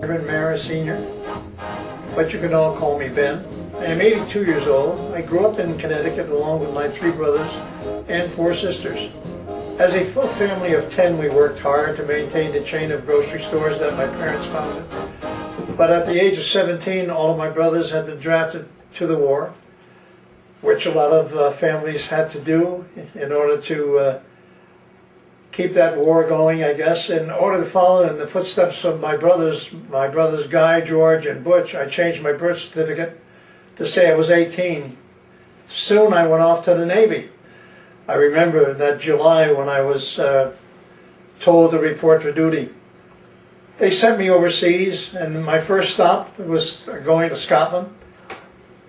Marra Sr., but you can all call me Ben. I am 82 years old. I grew up in Connecticut along with my 3 brothers and 4 sisters. As a full family of 10, we worked hard to maintain the chain of grocery stores that my parents founded. But at the age of 17, all of my brothers had been drafted to the war, which a lot of families had to do in order to keep that war going, I guess. In order to follow in the footsteps of my brothers Guy, George, and Butch, I changed my birth certificate to say I was 18. Soon I went off to the Navy. I remember that July when I was told to report for duty. They sent me overseas, and my first stop was going to Scotland.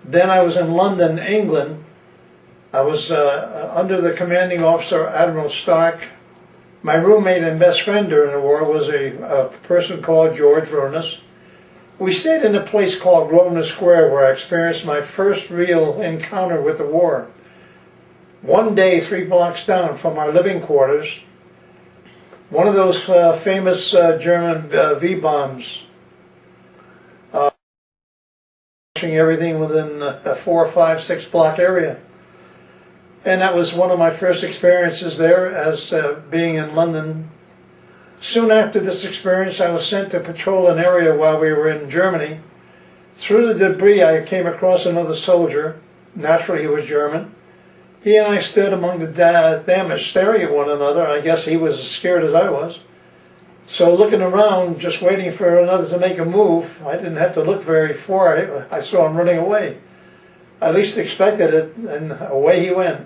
Then I was in London, England. I was under the commanding officer, Admiral Stark. My roommate and best friend during the war was a person called George Vernis. We stayed in a place called Grosvenor Square where I experienced my first real encounter with the war. One day, 3 blocks down from our living quarters, one of those famous German V-bombs, everything within a 4, 5, 6 block area. And that was one of my first experiences there as being in London. Soon after this experience, I was sent to patrol an area while we were in Germany. Through the debris, I came across another soldier. Naturally, he was German. He and I stood among the damage, staring at one another. I guess he was as scared as I was. So looking around, just waiting for another to make a move, I didn't have to look very far. I saw him running away. I at least expected it, and away he went.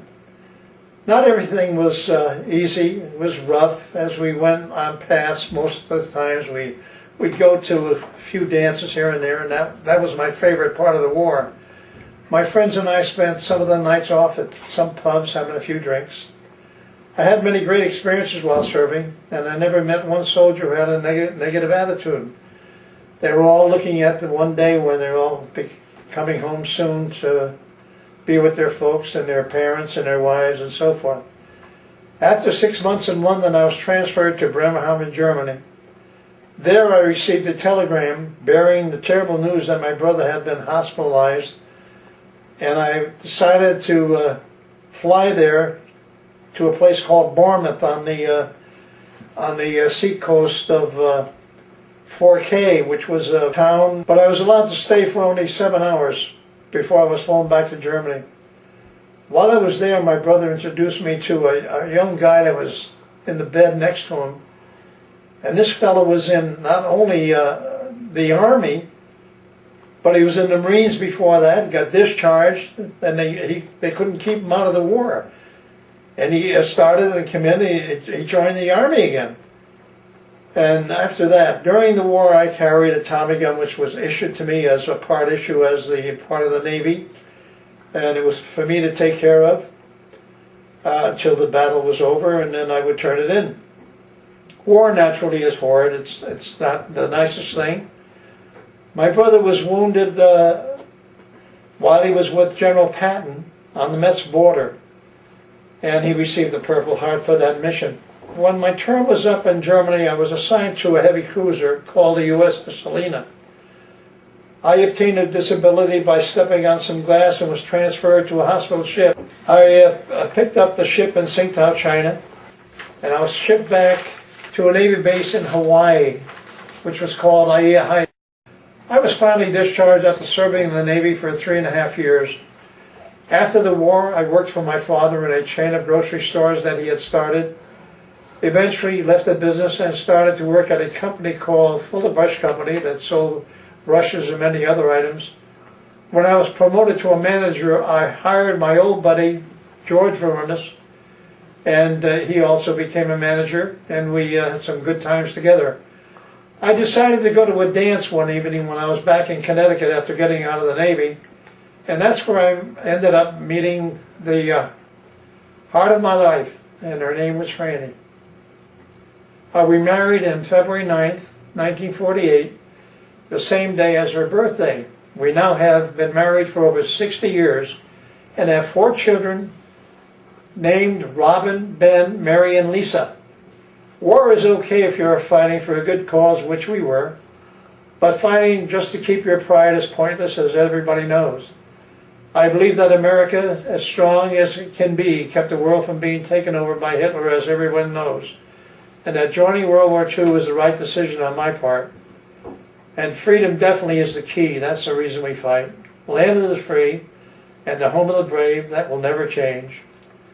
Not everything was easy. It was rough as we went on past. Most of the times we'd go to a few dances here and there, and that was my favorite part of the war. My friends and I spent some of the nights off at some pubs having a few drinks. I had many great experiences while serving, and I never met one soldier who had a negative attitude. They were all looking at the one day when they're all coming home soon to be with their folks and their parents and their wives and so forth. After 6 months in London, I was transferred to Bremerhaven, Germany. There I received a telegram bearing the terrible news that my brother had been hospitalized, and I decided to fly there to a place called Bournemouth on the seacoast of 4K, which was a town, but I was allowed to stay for only 7 hours before I was flown back to Germany. While I was there, my brother introduced me to a young guy that was in the bed next to him. And this fellow was in not only the Army, but he was in the Marines before that, got discharged, and they couldn't keep him out of the war. And he started and came in, he joined the Army again. And after that, during the war, I carried a Tommy gun, which was issued to me as a part issue as the part of the Navy. And it was for me to take care of until the battle was over, and then I would turn it in. War naturally is horrid. It's not the nicest thing. My brother was wounded while he was with General Patton on the Metz border, and he received the Purple Heart for that mission. When my term was up in Germany, I was assigned to a heavy cruiser called the USS Salina. I obtained a disability by stepping on some glass and was transferred to a hospital ship. I picked up the ship in Tsingtao, China, and I was shipped back to a Navy base in Hawaii, which was called Aiea. I was finally discharged after serving in the Navy for 3.5 years. After the war, I worked for my father in a chain of grocery stores that he had started. Eventually left the business and started to work at a company called Fuller Brush Company that sold brushes and many other items. When I was promoted to a manager, I hired my old buddy, George Vernis, and he also became a manager, and we had some good times together. I decided to go to a dance one evening when I was back in Connecticut after getting out of the Navy, and that's where I ended up meeting the heart of my life, and her name was Franny. We married on February 9th, 1948, the same day as her birthday. We now have been married for over 60 years and have 4 children named Robin, Ben, Mary, and Lisa. War is okay if you're fighting for a good cause, which we were, But fighting just to keep your pride is pointless, as everybody knows. I believe that America, as strong as it can be, kept the world from being taken over by Hitler, as everyone knows. And that joining World War II was the right decision on my part. And freedom definitely is the key. That's the reason we fight. Land of the free and the home of the brave, that will never change.